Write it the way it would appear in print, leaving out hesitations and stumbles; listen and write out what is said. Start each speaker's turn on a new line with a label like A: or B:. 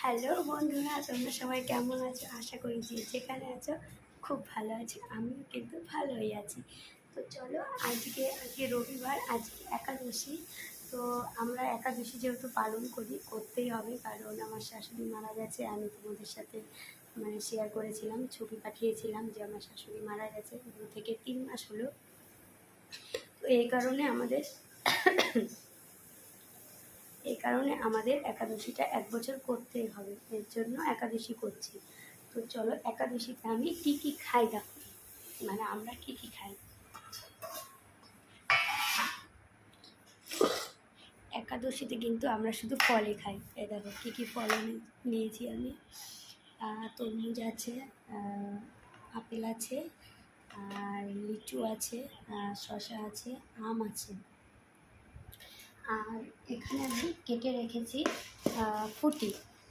A: Hello বন্ধুরা, তোমরা সবাই কেমন আছো? আশা করি যে যেখানে আছো খুব ভালো আছি। আমিও কিন্তু ভালোই আছি। তো চলো, আজকে রবিবার, আজকে একাদশী। তো আমরা একাদশী যেহেতু পালন করি, করতেই হবে, কারণ আমার শাশুড়ি মারা গেছে। আমি তোমাদের সাথে শেয়ার করেছিলাম, ছবি পাঠিয়েছিলাম যে আমার শাশুড়ি মারা গেছে 2 থেকে 3 মাস হলো। তো এই কারণে আমাদের একাদশীটা 1 বছর করতেই হবে, এর জন্য একাদশী করছি। তো চলো, একাদশীতে আমি কি কি খাই দেখো, আমরা কি কি খাই। একাদশীতে কিন্তু আমরা শুধু ফলই খাই। এই দেখো কী কী ফল নিয়েছি আমি। তরমুজ আছে, আপেল আছে, আর লিচু আছে, শসা আছে, আম আছে। আর এখানে আমি কেটে রেখেছি ফুটি।